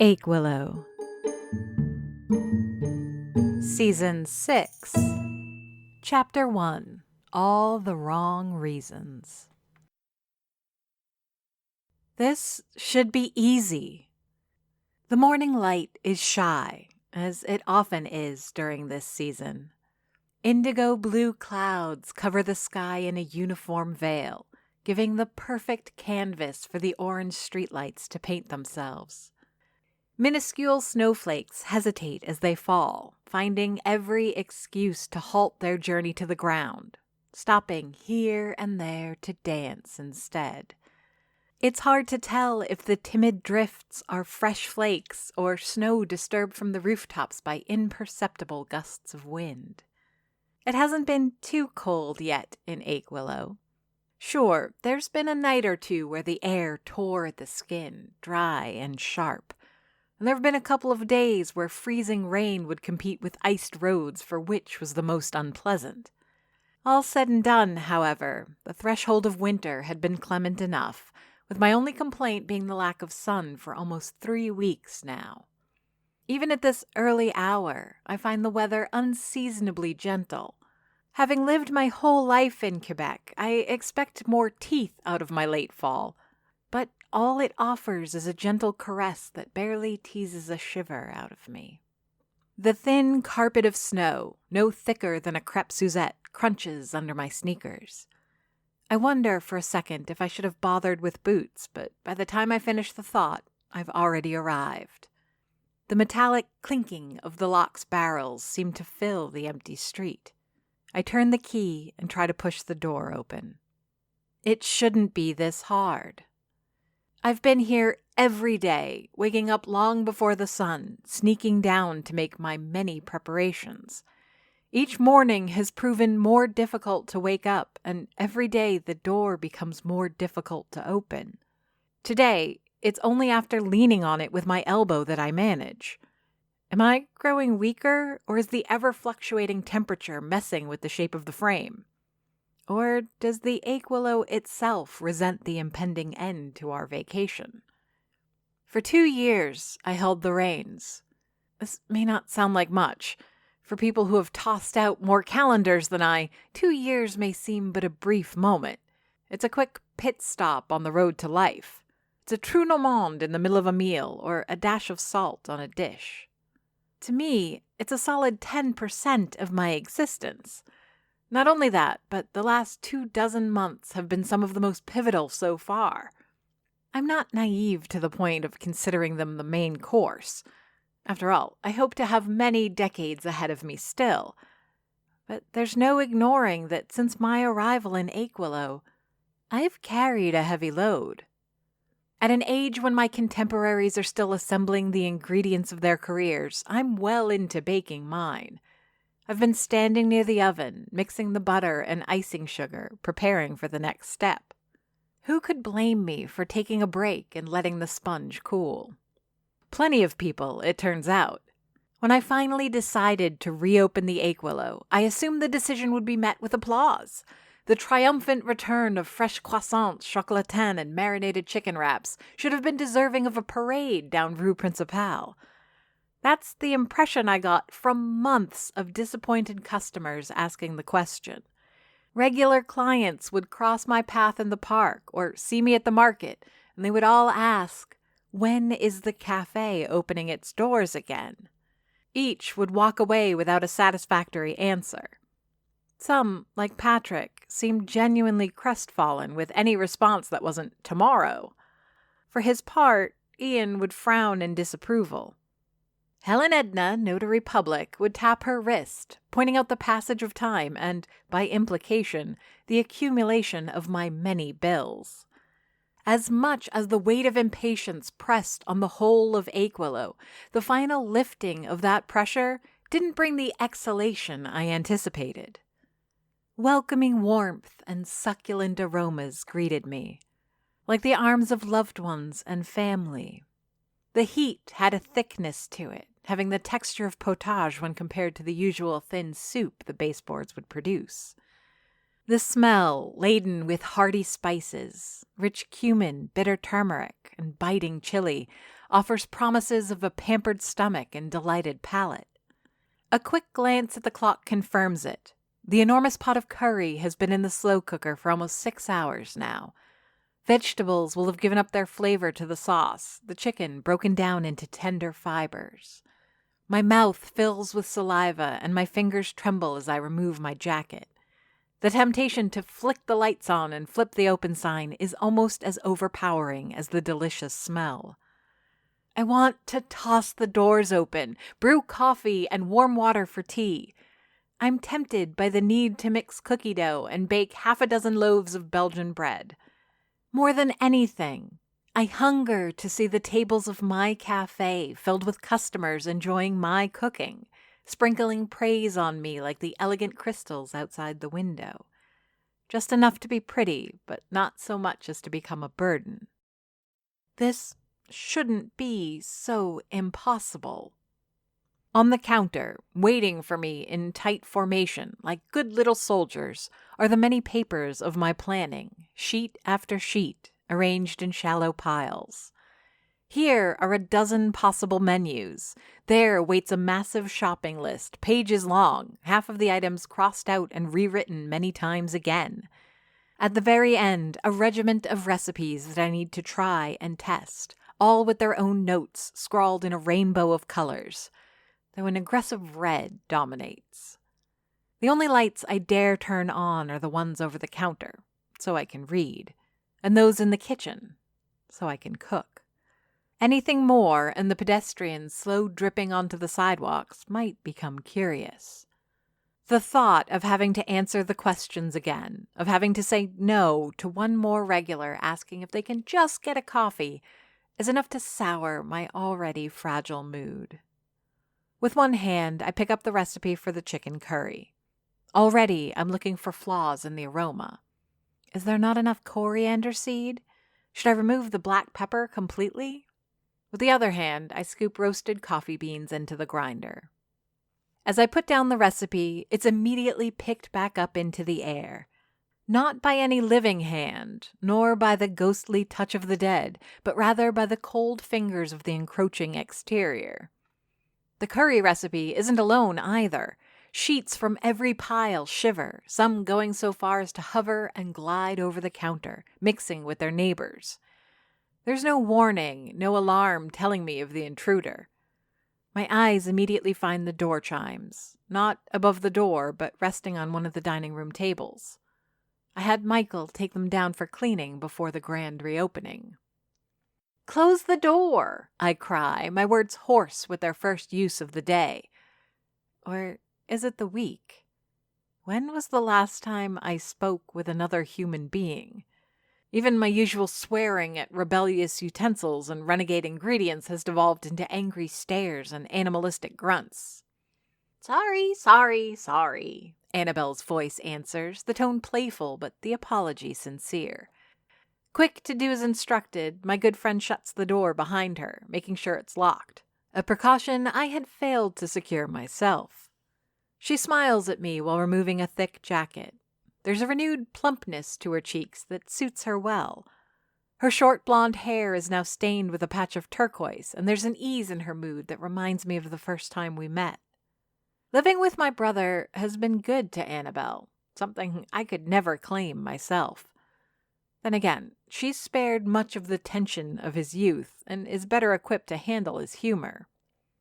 Achewillow, Season 6, Chapter 1, All the Wrong Reasons. This should be easy. The morning light is shy, as it often is during this season. Indigo blue clouds cover the sky in a uniform veil, giving the perfect canvas for the orange streetlights to paint themselves. Minuscule snowflakes hesitate as they fall, finding every excuse to halt their journey to the ground, stopping here and there to dance instead. It's hard to tell if the timid drifts are fresh flakes or snow disturbed from the rooftops by imperceptible gusts of wind. It hasn't been too cold yet in Achewillow. Sure, there's been a night or two where the air tore at the skin, dry and sharp. And there have been a couple of days where freezing rain would compete with iced roads for which was the most unpleasant. All said and done, however, the threshold of winter had been clement enough, with my only complaint being the lack of sun for almost 3 weeks now. Even at this early hour, I find the weather unseasonably gentle. Having lived my whole life in Quebec, I expect more teeth out of my late fall, but all it offers is a gentle caress that barely teases a shiver out of me. The thin carpet of snow, no thicker than a crepe Suzette, crunches under my sneakers. I wonder for a second if I should have bothered with boots, but by the time I finish the thought, I've already arrived. The metallic clinking of the lock's barrels seemed to fill the empty street. I turn the key and try to push the door open. It shouldn't be this hard. I've been here every day, waking up long before the sun, sneaking down to make my many preparations. Each morning has proven more difficult to wake up, and every day the door becomes more difficult to open. Today, it's only after leaning on it with my elbow that I manage. Am I growing weaker, or is the ever-fluctuating temperature messing with the shape of the frame? Or does the Achewillow itself resent the impending end to our vacation? For 2 years, I held the reins. This may not sound like much. For people who have tossed out more calendars than I, 2 years may seem but a brief moment. It's a quick pit stop on the road to life. It's a trou normande in the middle of a meal, or a dash of salt on a dish. To me, it's a solid 10% of my existence. Not only that, but the last 24 months have been some of the most pivotal so far. I'm not naive to the point of considering them the main course. After all, I hope to have many decades ahead of me still. But there's no ignoring that since my arrival in Achewillow, I've carried a heavy load. At an age when my contemporaries are still assembling the ingredients of their careers, I'm well into baking mine. I've been standing near the oven, mixing the butter and icing sugar, preparing for the next step. Who could blame me for taking a break and letting the sponge cool? Plenty of people, it turns out. When I finally decided to reopen the Achewillow, I assumed the decision would be met with applause. The triumphant return of fresh croissants, chocolatine, and marinated chicken wraps should have been deserving of a parade down Rue Principale. That's the impression I got from months of disappointed customers asking the question. Regular clients would cross my path in the park or see me at the market, and they would all ask, "When is the cafe opening its doors again?" Each would walk away without a satisfactory answer. Some, like Patrick, seemed genuinely crestfallen with any response that wasn't tomorrow. For his part, Ian would frown in disapproval. Helen Edna, notary public, would tap her wrist, pointing out the passage of time and, by implication, the accumulation of my many bills. As much as the weight of impatience pressed on the whole of Achewillow, the final lifting of that pressure didn't bring the exhalation I anticipated. Welcoming warmth and succulent aromas greeted me, like the arms of loved ones and family. The heat had a thickness to it, having the texture of potage when compared to the usual thin soup the baseboards would produce. The smell, laden with hearty spices, rich cumin, bitter turmeric, and biting chili, offers promises of a pampered stomach and delighted palate. A quick glance at the clock confirms it. The enormous pot of curry has been in the slow cooker for almost 6 hours now. Vegetables will have given up their flavor to the sauce, the chicken broken down into tender fibers. My mouth fills with saliva and my fingers tremble as I remove my jacket. The temptation to flick the lights on and flip the open sign is almost as overpowering as the delicious smell. I want to toss the doors open, brew coffee and warm water for tea. I'm tempted by the need to mix cookie dough and bake 6 loaves of Belgian bread. More than anything, I hunger to see the tables of my cafe filled with customers enjoying my cooking, sprinkling praise on me like the elegant crystals outside the window. Just enough to be pretty, but not so much as to become a burden. This shouldn't be so impossible. On the counter, waiting for me in tight formation, like good little soldiers, are the many papers of my planning, sheet after sheet, arranged in shallow piles. Here are a dozen possible menus. There waits a massive shopping list, pages long, half of the items crossed out and rewritten many times again. At the very end, a regiment of recipes that I need to try and test, all with their own notes scrawled in a rainbow of colors, though an aggressive red dominates. The only lights I dare turn on are the ones over the counter, so I can read, and those in the kitchen, so I can cook. Anything more, and the pedestrians slow dripping onto the sidewalks might become curious. The thought of having to answer the questions again, of having to say no to one more regular asking if they can just get a coffee, is enough to sour my already fragile mood. With one hand, I pick up the recipe for the chicken curry. Already, I'm looking for flaws in the aroma. Is there not enough coriander seed? Should I remove the black pepper completely? With the other hand, I scoop roasted coffee beans into the grinder. As I put down the recipe, it's immediately picked back up into the air. Not by any living hand, nor by the ghostly touch of the dead, but rather by the cold fingers of the encroaching exterior. The curry recipe isn't alone either. Sheets from every pile shiver, some going so far as to hover and glide over the counter, mixing with their neighbors. There's no warning, no alarm telling me of the intruder. My eyes immediately find the door chimes, not above the door, but resting on one of the dining room tables. I had Michael take them down for cleaning before the grand reopening. "Close the door," I cry, my words hoarse with their first use of the day. Or is it the week? When was the last time I spoke with another human being? Even my usual swearing at rebellious utensils and renegade ingredients has devolved into angry stares and animalistic grunts. "Sorry, sorry, sorry," Annabelle's voice answers, the tone playful but the apology sincere. Quick to do as instructed, my good friend shuts the door behind her, making sure it's locked, a precaution I had failed to secure myself. She smiles at me while removing a thick jacket. There's a renewed plumpness to her cheeks that suits her well. Her short blonde hair is now stained with a patch of turquoise, and there's an ease in her mood that reminds me of the first time we met. Living with my brother has been good to Annabelle, something I could never claim myself. Then again, she's spared much of the tension of his youth and is better equipped to handle his humor.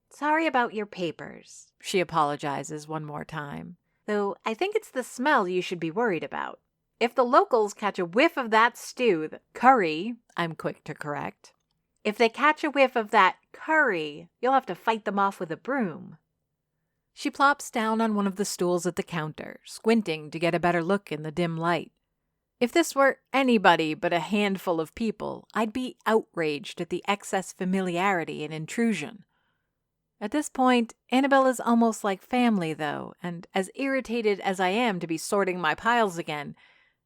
"Sorry about your papers," she apologizes one more time. "Though I think it's the smell you should be worried about. If the locals catch a whiff of that stew, curry, I'm quick to correct. If they catch a whiff of that curry, you'll have to fight them off with a broom." She plops down on one of the stools at the counter, squinting to get a better look in the dim light. If this were anybody but a handful of people, I'd be outraged at the excess familiarity and intrusion. At this point, Annabelle is almost like family, though, and as irritated as I am to be sorting my piles again,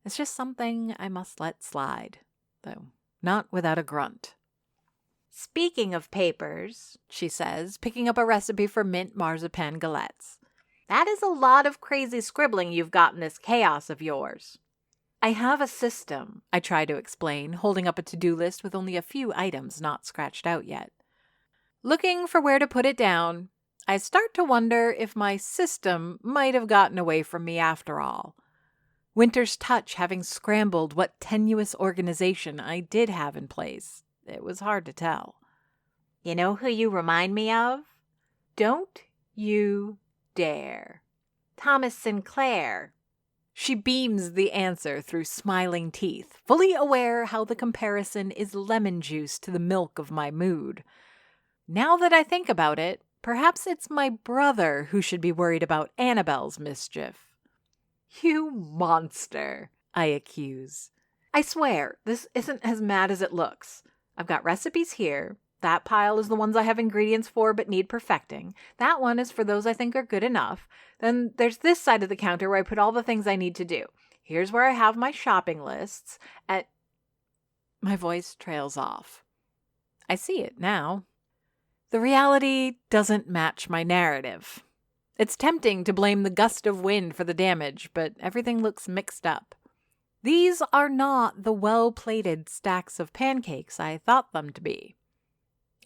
it's just something I must let slide, though not without a grunt. "Speaking of papers," she says, picking up a recipe for mint marzipan galettes, That is a lot of crazy scribbling you've got in this chaos of yours. I have a system, I try to explain, holding up a to-do list with only a few items not scratched out yet. Looking for where to put it down, I start to wonder if my system might have gotten away from me after all. Winter's touch having scrambled what tenuous organization I did have in place. It was hard to tell. You know who you remind me of? Don't you dare. Thomas Sinclair. She beams the answer through smiling teeth, fully aware how the comparison is lemon juice to the milk of my mood. Now that I think about it, perhaps it's my brother who should be worried about Annabelle's mischief. You monster, I accuse. I swear, this isn't as mad as it looks. I've got recipes here. That pile is the ones I have ingredients for but need perfecting. That one is for those I think are good enough. Then there's this side of the counter where I put all the things I need to do. Here's where I have my shopping lists. My voice trails off. I see it now. The reality doesn't match my narrative. It's tempting to blame the gust of wind for the damage, but everything looks mixed up. These are not the well-plated stacks of pancakes I thought them to be.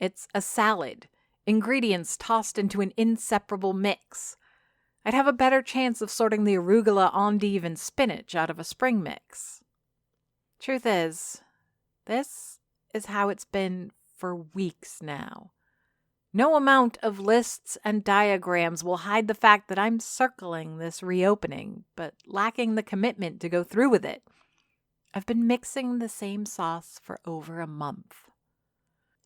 It's a salad, ingredients tossed into an inseparable mix. I'd have a better chance of sorting the arugula, endive, and spinach out of a spring mix. Truth is, this is how it's been for weeks now. No amount of lists and diagrams will hide the fact that I'm circling this reopening, but lacking the commitment to go through with it. I've been mixing the same sauce for over a month.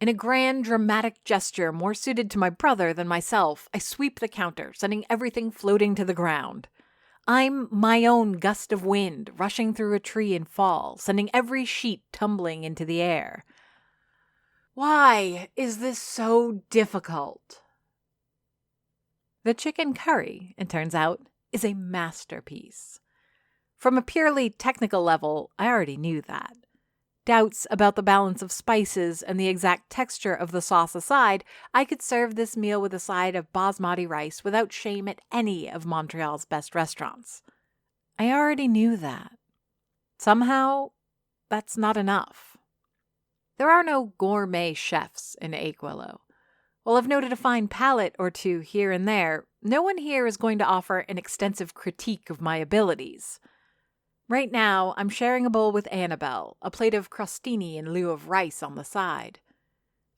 In a grand, dramatic gesture more suited to my brother than myself, I sweep the counter, sending everything floating to the ground. I'm my own gust of wind rushing through a tree in fall, sending every sheet tumbling into the air. Why is this so difficult? The chicken curry, it turns out, is a masterpiece. From a purely technical level, I already knew that. Doubts about the balance of spices and the exact texture of the sauce aside, I could serve this meal with a side of basmati rice without shame at any of Montreal's best restaurants. I already knew that. Somehow, that's not enough. There are no gourmet chefs in Achewillow. While I've noted a fine palate or two here and there, no one here is going to offer an extensive critique of my abilities. Right now, I'm sharing a bowl with Annabelle, a plate of crostini in lieu of rice on the side.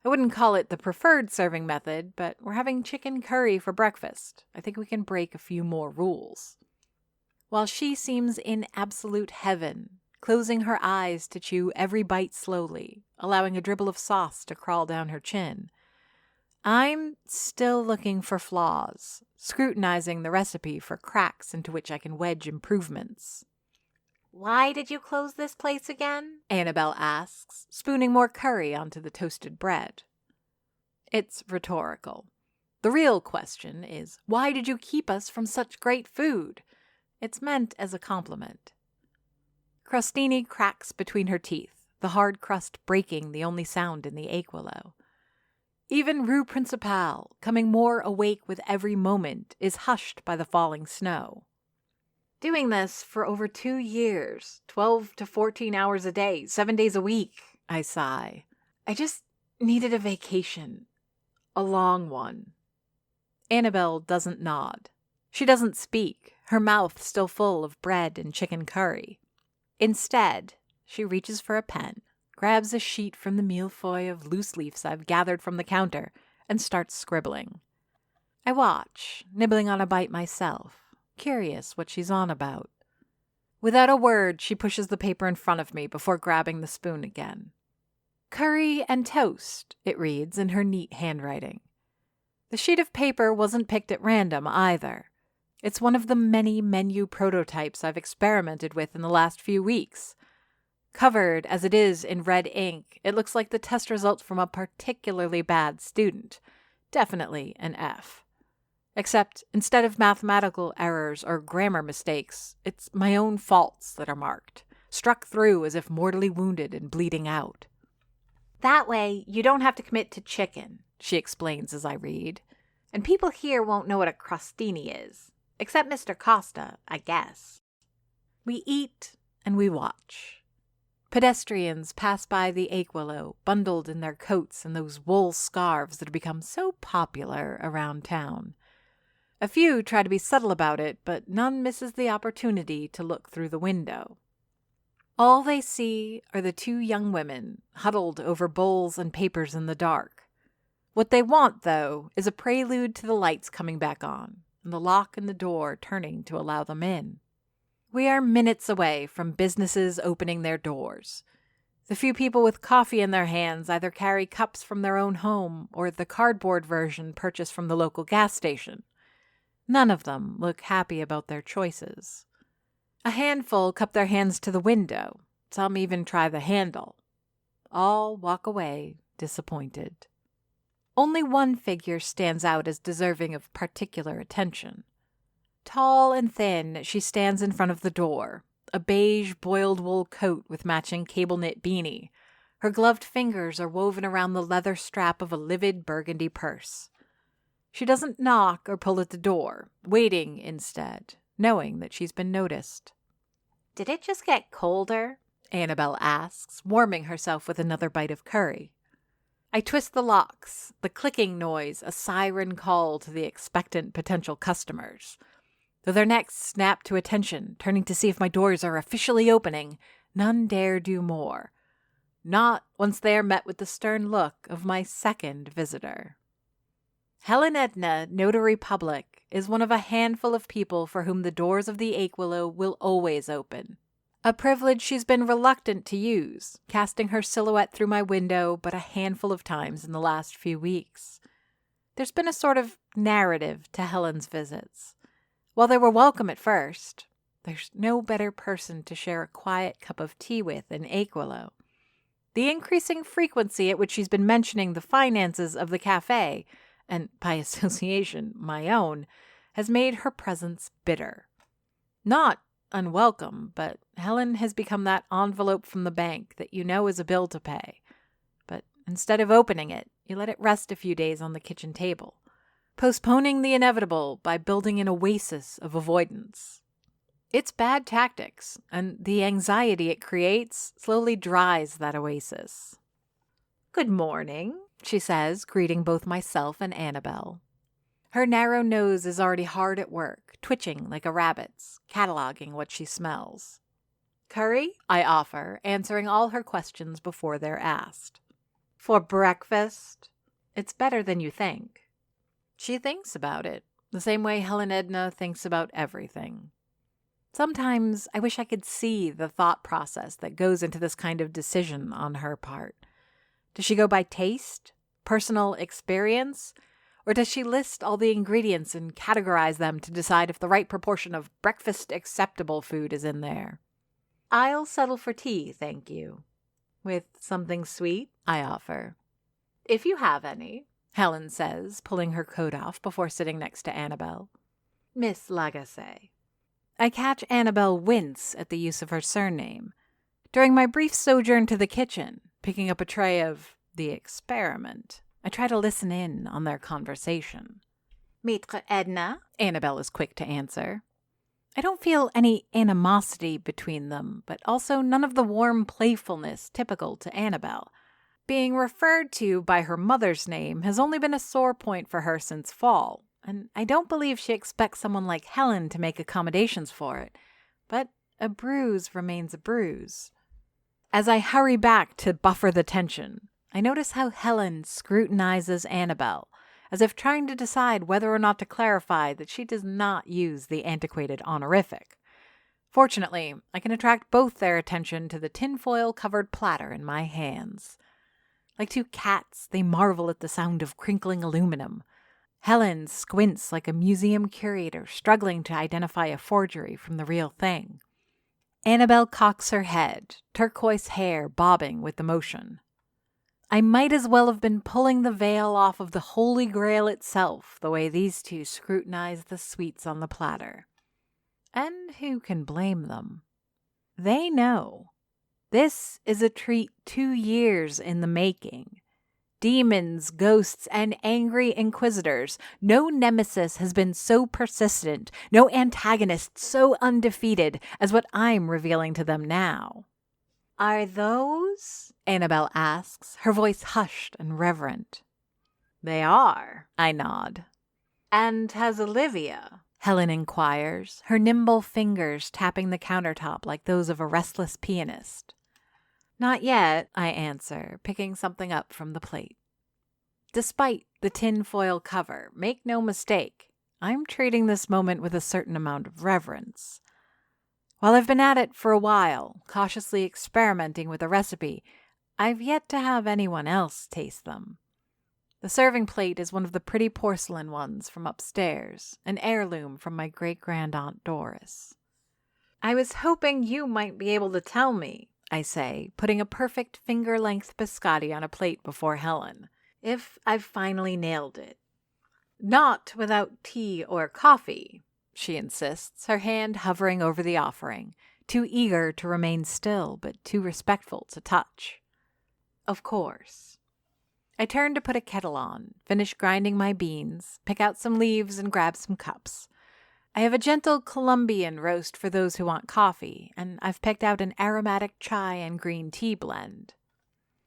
I wouldn't call it the preferred serving method, but we're having chicken curry for breakfast. I think we can break a few more rules. While she seems in absolute heaven, closing her eyes to chew every bite slowly, allowing a dribble of sauce to crawl down her chin, I'm still looking for flaws, scrutinizing the recipe for cracks into which I can wedge improvements. Why did you close this place again? Annabelle asks, spooning more curry onto the toasted bread. It's rhetorical. The real question is, why did you keep us from such great food? It's meant as a compliment. Crostini cracks between her teeth, the hard crust breaking the only sound in the Achewillow. Even Rue Principale, coming more awake with every moment, is hushed by the falling snow. Doing this for over 2 years, 12 to 14 hours a day, 7 days a week, I sigh. I just needed a vacation. A long one. Annabelle doesn't nod. She doesn't speak, her mouth still full of bread and chicken curry. Instead, she reaches for a pen, grabs a sheet from the millefeuille of loose leaves I've gathered from the counter, and starts scribbling. I watch, nibbling on a bite myself, curious what she's on about. Without a word, she pushes the paper in front of me before grabbing the spoon again. Curry and toast, it reads in her neat handwriting. The sheet of paper wasn't picked at random either. It's one of the many menu prototypes I've experimented with in the last few weeks. Covered as it is in red ink, it looks like the test results from a particularly bad student. Definitely an F. Except instead of mathematical errors or grammar mistakes, it's my own faults that are marked, struck through as if mortally wounded and bleeding out. That way, you don't have to commit to chicken, she explains as I read. And people here won't know what a crostini is. Except Mr. Costa, I guess. We eat and we watch. Pedestrians pass by the Achewillow, bundled in their coats and those wool scarves that have become so popular around town. A few try to be subtle about it, but none misses the opportunity to look through the window. All they see are the two young women huddled over bowls and papers in the dark. What they want, though, is a prelude to the lights coming back on and the lock in the door turning to allow them in. We are minutes away from businesses opening their doors. The few people with coffee in their hands either carry cups from their own home or the cardboard version purchased from the local gas station. None of them look happy about their choices. A handful cup their hands to the window. Some even try the handle. All walk away disappointed. Only one figure stands out as deserving of particular attention. Tall and thin, she stands in front of the door, a beige boiled wool coat with matching cable-knit beanie. Her gloved fingers are woven around the leather strap of a livid burgundy purse. She doesn't knock or pull at the door, waiting instead, knowing that she's been noticed. "Did it just get colder?" Annabelle asks, warming herself with another bite of curry. I twist the locks, the clicking noise a siren call to the expectant potential customers. Though their necks snap to attention, turning to see if my doors are officially opening, none dare do more. Not once they are met with the stern look of my second visitor. Helen Edna, notary public, is one of a handful of people for whom the doors of the Achewillow will always open. A privilege she's been reluctant to use, casting her silhouette through my window but a handful of times in the last few weeks. There's been a sort of narrative to Helen's visits. While they were welcome at first, there's no better person to share a quiet cup of tea with than Achewillow. The increasing frequency at which she's been mentioning the finances of the cafe, and by association, my own, has made her presence bitter. Not unwelcome, but Helen has become that envelope from the bank that you know is a bill to pay. But instead of opening it, you let it rest a few days on the kitchen table, postponing the inevitable by building an oasis of avoidance. It's bad tactics, and the anxiety it creates slowly dries that oasis. "Good morning," she says, greeting both myself and Annabelle. Her narrow nose is already hard at work, twitching like a rabbit's, cataloging what she smells. "Curry?" I offer, answering all her questions before they're asked. "For breakfast?" "It's better than you think." She thinks about it, the same way Helen Edna thinks about everything. Sometimes I wish I could see the thought process that goes into this kind of decision on her part. Does she go by taste, personal experience, or does she list all the ingredients and categorize them to decide if the right proportion of breakfast acceptable food is in there? "I'll settle for tea, thank you." "With something sweet?" I offer. "If you have any," Helen says, pulling her coat off before sitting next to Annabelle. "Miss Lagacé." I catch Annabelle wince at the use of her surname. During my brief sojourn to the kitchen, picking up a tray of the experiment, I try to listen in on their conversation. "Maître Edna?" Annabelle is quick to answer. I don't feel any animosity between them, but also none of the warm playfulness typical to Annabelle. Being referred to by her mother's name has only been a sore point for her since fall, and I don't believe she expects someone like Helen to make accommodations for it, but a bruise remains a bruise. As I hurry back to buffer the tension, I notice how Helen scrutinizes Annabelle, as if trying to decide whether or not to clarify that she does not use the antiquated honorific. Fortunately, I can attract both their attention to the tinfoil-covered platter in my hands. Like two cats, they marvel at the sound of crinkling aluminum. Helen squints like a museum curator struggling to identify a forgery from the real thing. Annabelle cocks her head, turquoise hair bobbing with emotion. I might as well have been pulling the veil off of the Holy Grail itself, the way these two scrutinize the sweets on the platter. And who can blame them? They know. This is a treat 2 years in the making. demons, ghosts, and angry inquisitors, no nemesis has been so persistent, no antagonist so undefeated as what I'm revealing to them now. Are those? Annabelle asks, her voice hushed and reverent. They are, I nod. And has Olivia? Helen inquires, her nimble fingers tapping the countertop like those of a restless pianist. Not yet, I answer, picking something up from the plate. Despite the tin-foil cover, make no mistake, I'm treating this moment with a certain amount of reverence. While I've been at it for a while, cautiously experimenting with a recipe, I've yet to have anyone else taste them. The serving plate is one of the pretty porcelain ones from upstairs, an heirloom from my great-grandaunt Doris. I was hoping you might be able to tell me, I say, putting a perfect finger-length biscotti on a plate before Helen, if I've finally nailed it. Not without tea or coffee, she insists, her hand hovering over the offering, too eager to remain still but too respectful to touch. Of course. I turn to put a kettle on, finish grinding my beans, pick out some leaves and grab some cups. I have a gentle Colombian roast for those who want coffee, and I've picked out an aromatic chai and green tea blend.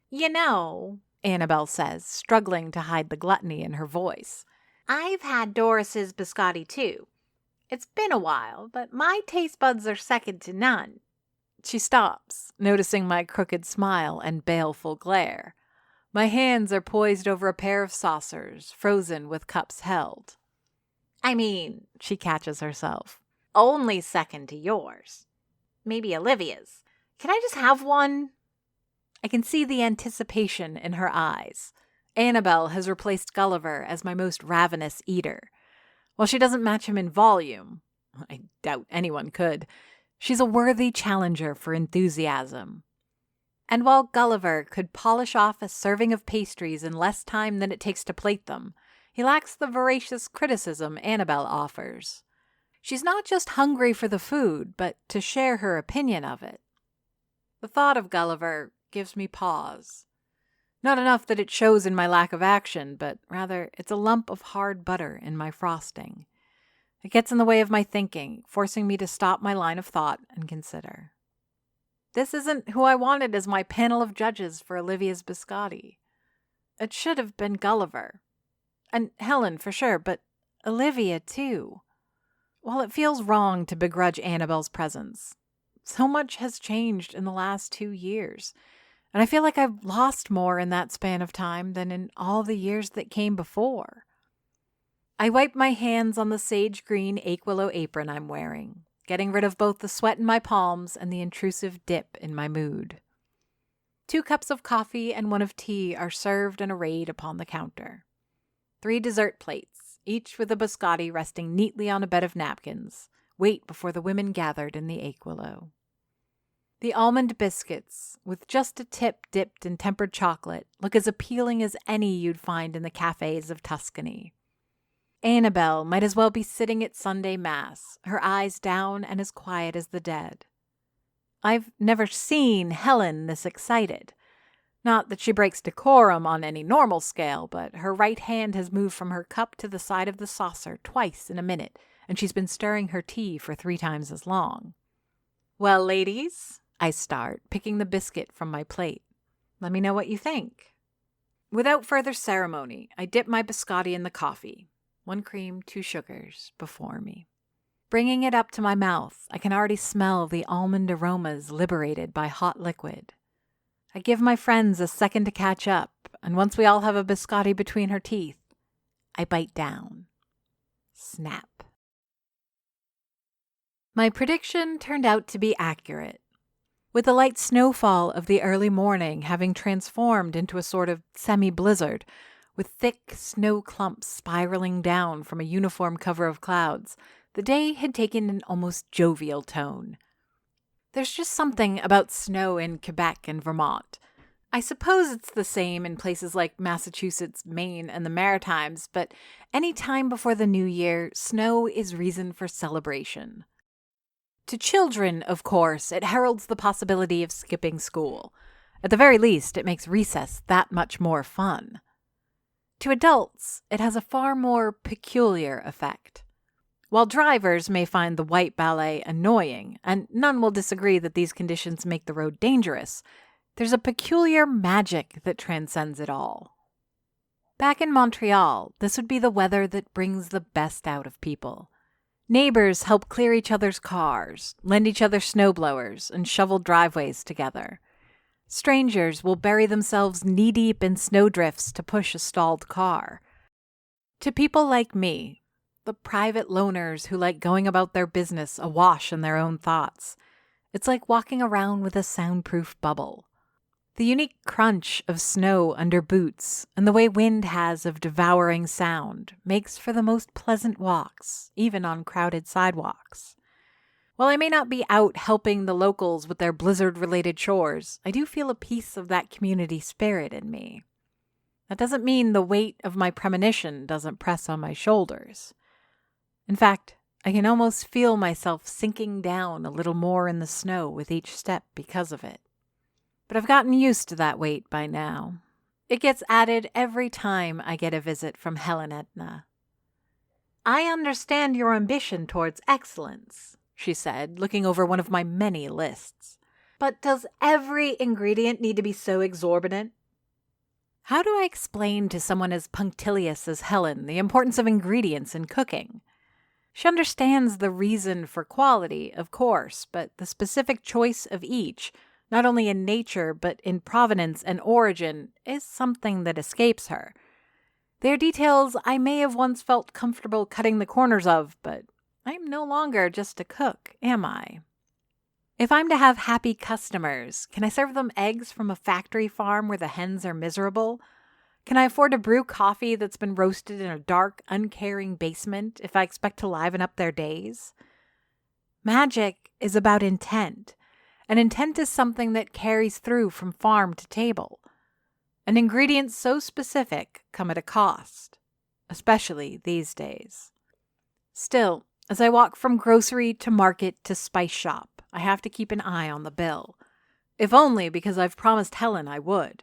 You know, Annabelle says, struggling to hide the gluttony in her voice, I've had Doris's biscotti too. It's been a while, but my taste buds are second to none. She stops, noticing my crooked smile and baleful glare. My hands are poised over a pair of saucers, frozen with cups held. I mean, she catches herself, only second to yours. Maybe Olivia's. Can I just have one? I can see the anticipation in her eyes. Annabelle has replaced Gulliver as my most ravenous eater. While she doesn't match him in volume, I doubt anyone could, she's a worthy challenger for enthusiasm. And while Gulliver could polish off a serving of pastries in less time than it takes to plate them, he lacks the voracious criticism Annabelle offers. She's not just hungry for the food, but to share her opinion of it. The thought of Gulliver gives me pause. Not enough that it shows in my lack of action, but rather it's a lump of hard butter in my frosting. It gets in the way of my thinking, forcing me to stop my line of thought and consider. This isn't who I wanted as my panel of judges for Olivia's biscotti. It should have been Gulliver. And Helen, for sure, but Olivia, too. While it feels wrong to begrudge Annabelle's presence, so much has changed in the last 2 years, and I feel like I've lost more in that span of time than in all the years that came before. I wipe my hands on the sage green Achewillow apron I'm wearing, getting rid of both the sweat in my palms and the intrusive dip in my mood. 2 cups of coffee and 1 of tea are served and arrayed upon the counter. 3 dessert plates, each with a biscotti resting neatly on a bed of napkins, wait before the women gathered in the Achewillow. The almond biscuits, with just a tip dipped in tempered chocolate, look as appealing as any you'd find in the cafes of Tuscany. Annabelle might as well be sitting at Sunday Mass, her eyes down and as quiet as the dead. I've never seen Helen this excited. Not that she breaks decorum on any normal scale, but her right hand has moved from her cup to the side of the saucer twice in a minute, and she's been stirring her tea for 3 times as long. Well, ladies, I start, picking the biscuit from my plate. Let me know what you think. Without further ceremony, I dip my biscotti in the coffee, 1 cream, 2 sugars, before me. Bringing it up to my mouth, I can already smell the almond aromas liberated by hot liquid. I give my friends a second to catch up, and once we all have a biscotti between her teeth, I bite down. Snap. My prediction turned out to be accurate. With the light snowfall of the early morning having transformed into a sort of semi-blizzard, with thick snow clumps spiraling down from a uniform cover of clouds, the day had taken an almost jovial tone. There's just something about snow in Quebec and Vermont. I suppose it's the same in places like Massachusetts, Maine, and the Maritimes, but any time before the new year, snow is reason for celebration. To children, of course, it heralds the possibility of skipping school. At the very least, it makes recess that much more fun. To adults, it has a far more peculiar effect. While drivers may find the white ballet annoying, and none will disagree that these conditions make the road dangerous, there's a peculiar magic that transcends it all. Back in Montreal, this would be the weather that brings the best out of people. Neighbors help clear each other's cars, lend each other snowblowers, and shovel driveways together. Strangers will bury themselves knee-deep in snowdrifts to push a stalled car. To people like me, the private loners who like going about their business awash in their own thoughts, it's like walking around with a soundproof bubble. The unique crunch of snow under boots and the way wind has of devouring sound makes for the most pleasant walks, even on crowded sidewalks. While I may not be out helping the locals with their blizzard-related chores, I do feel a piece of that community spirit in me. That doesn't mean the weight of my premonition doesn't press on my shoulders. In fact, I can almost feel myself sinking down a little more in the snow with each step because of it. But I've gotten used to that weight by now. It gets added every time I get a visit from Helen Etna. "I understand your ambition towards excellence," she said, looking over one of my many lists. "But does every ingredient need to be so exorbitant?" How do I explain to someone as punctilious as Helen the importance of ingredients in cooking? She understands the reason for quality, of course, but the specific choice of each, not only in nature but in provenance and origin, is something that escapes her. They are details I may have once felt comfortable cutting the corners of, but I'm no longer just a cook, am I? If I'm to have happy customers, can I serve them eggs from a factory farm where the hens are miserable? Can I afford to brew coffee that's been roasted in a dark, uncaring basement if I expect to liven up their days? Magic is about intent, and intent is something that carries through from farm to table. And ingredients so specific come at a cost, especially these days. Still, as I walk from grocery to market to spice shop, I have to keep an eye on the bill. If only because I've promised Helen I would.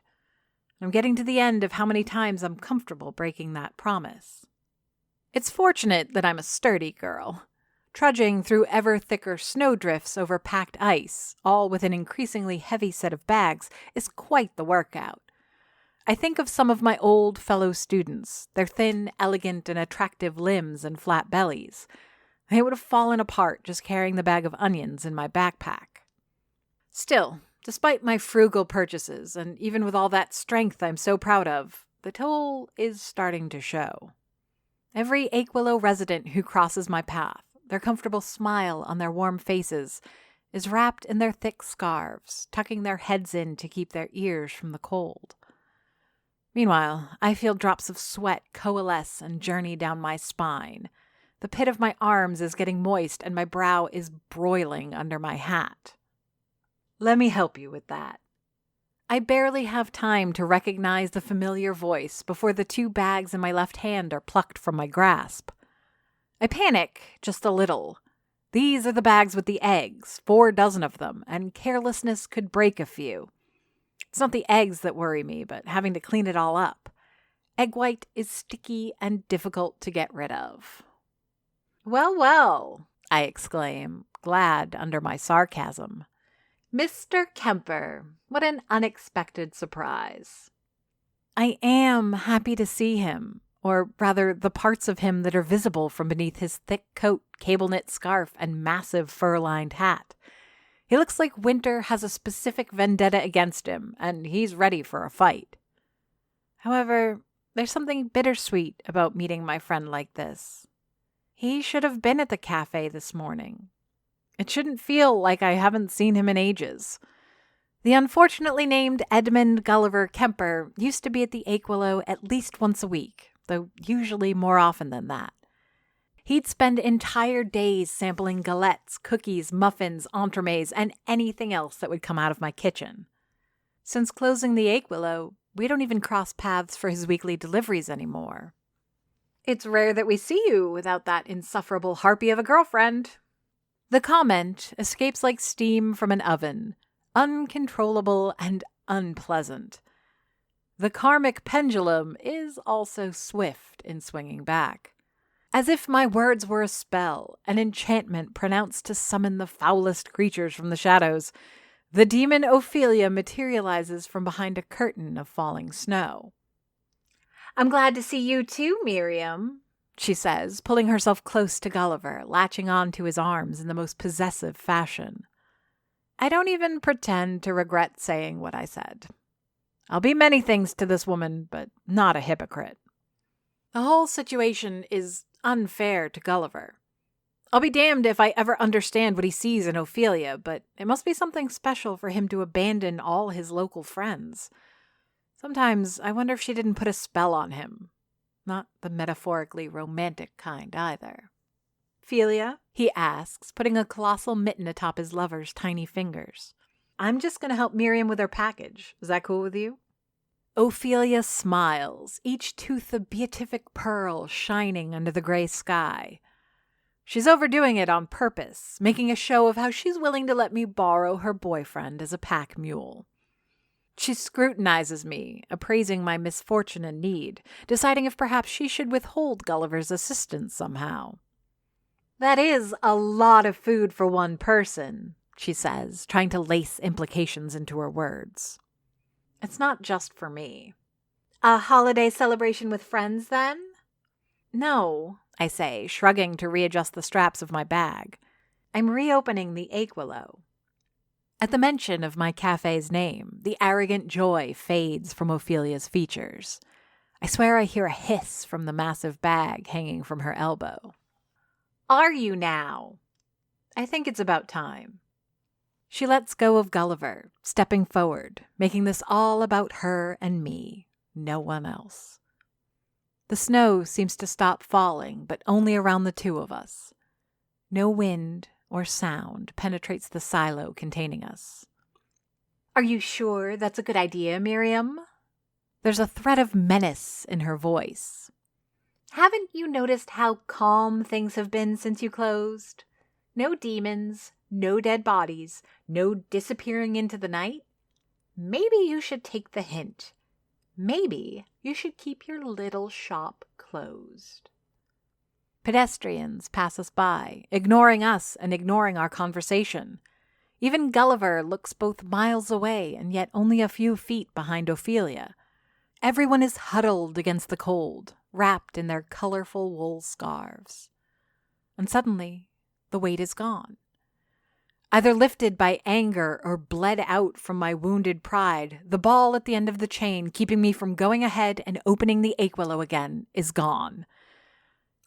I'm getting to the end of how many times I'm comfortable breaking that promise. It's fortunate that I'm a sturdy girl. Trudging through ever thicker snowdrifts over packed ice, all with an increasingly heavy set of bags, is quite the workout. I think of some of my old fellow students, their thin, elegant, and attractive limbs and flat bellies. They would have fallen apart just carrying the bag of onions in my backpack. Still, despite my frugal purchases, and even with all that strength I'm so proud of, the toll is starting to show. Every Achewillow resident who crosses my path, their comfortable smile on their warm faces, is wrapped in their thick scarves, tucking their heads in to keep their ears from the cold. Meanwhile, I feel drops of sweat coalesce and journey down my spine. The pit of my arms is getting moist and my brow is broiling under my hat. Let me help you with that. I barely have time to recognize the familiar voice before the 2 bags in my left hand are plucked from my grasp. I panic just a little. These are the bags with the eggs, 4 dozen of them, and carelessness could break a few. It's not the eggs that worry me, but having to clean it all up. Egg white is sticky and difficult to get rid of. "Well, well," I exclaim, glad under my sarcasm. "Mr. Kemper, what an unexpected surprise." I am happy to see him, or rather the parts of him that are visible from beneath his thick coat, cable-knit scarf, and massive fur-lined hat. He looks like winter has a specific vendetta against him, and he's ready for a fight. However, there's something bittersweet about meeting my friend like this. He should have been at the cafe this morning. It shouldn't feel like I haven't seen him in ages. The unfortunately named Edmund Gulliver Kemper used to be at the Achewillow at least once a week, though usually more often than that. He'd spend entire days sampling galettes, cookies, muffins, entremets, and anything else that would come out of my kitchen. Since closing the Achewillow, we don't even cross paths for his weekly deliveries anymore. It's rare that we see you without that insufferable harpy of a girlfriend. The comment escapes like steam from an oven, uncontrollable and unpleasant. the karmic pendulum is also swift in swinging back. As if my words were a spell, an enchantment pronounced to summon the foulest creatures from the shadows, the demon Ophelia materializes from behind a curtain of falling snow. "I'm glad to see you too, Miriam," she says, pulling herself close to Gulliver, latching onto his arms in the most possessive fashion. I don't even pretend to regret saying what I said. I'll be many things to this woman, but not a hypocrite. The whole situation is unfair to Gulliver. I'll be damned if I ever understand what he sees in Ophelia, but it must be something special for him to abandon all his local friends. Sometimes I wonder if she didn't put a spell on him. Not the metaphorically romantic kind either. "Ophelia?" he asks, putting a colossal mitten atop his lover's tiny fingers. "I'm just going to help Miriam with her package. Is that cool with you?" Ophelia smiles, each tooth a beatific pearl shining under the gray sky. She's overdoing it on purpose, making a show of how she's willing to let me borrow her boyfriend as a pack mule. She scrutinizes me, appraising my misfortune and need, deciding if perhaps she should withhold Gulliver's assistance somehow. "That is a lot of food for one person," she says, trying to lace implications into her words. "It's not just for me." "A holiday celebration with friends, then?" "No," I say, shrugging to readjust the straps of my bag. "I'm reopening the Achewillow." At the mention of my cafe's name, the arrogant joy fades from Ophelia's features. I swear I hear a hiss from the massive bag hanging from her elbow. "Are you now?" "I think it's about time." She lets go of Gulliver, stepping forward, making this all about her and me, no one else. The snow seems to stop falling, but only around the two of us. No wind or sound penetrates the silo containing us. "Are you sure that's a good idea, Miriam?" There's a thread of menace in her voice. "Haven't you noticed how calm things have been since you closed? No demons, no dead bodies, no disappearing into the night? Maybe you should take the hint. Maybe you should keep your little shop closed." Pedestrians pass us by, ignoring us and ignoring our conversation. Even Gulliver looks both miles away and yet only a few feet behind Ophelia. Everyone is huddled against the cold, wrapped in their colorful wool scarves. And suddenly, the weight is gone. Either lifted by anger or bled out from my wounded pride, the ball at the end of the chain keeping me from going ahead and opening the Achewillow again is gone.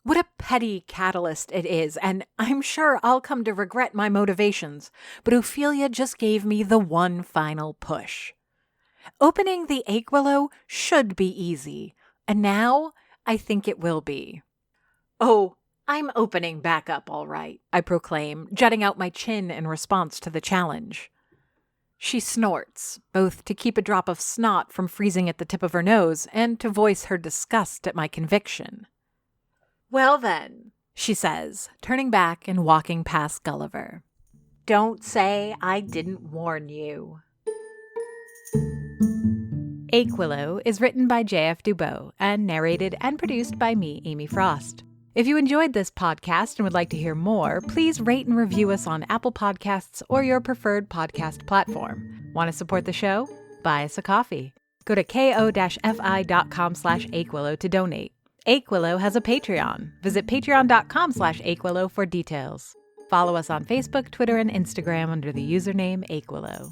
What a petty catalyst it is, and I'm sure I'll come to regret my motivations, but Ophelia just gave me the one final push. Opening the Achewillow should be easy, and now I think it will be. "Oh, I'm opening back up all right," I proclaim, jutting out my chin in response to the challenge. She snorts, both to keep a drop of snot from freezing at the tip of her nose and to voice her disgust at my conviction. "Well then," she says, turning back and walking past Gulliver. "Don't say I didn't warn you." Achewillow is written by J.F. Dubow and narrated and produced by me, Amy Frost. If you enjoyed this podcast and would like to hear more, please rate and review us on Apple Podcasts or your preferred podcast platform. Want to support the show? Buy us a coffee. Go to ko-fi.com/Achewillow to donate. Achewillow has a Patreon. Visit patreon.com/Achewillow for details. Follow us on Facebook, Twitter, and Instagram under the username Achewillow.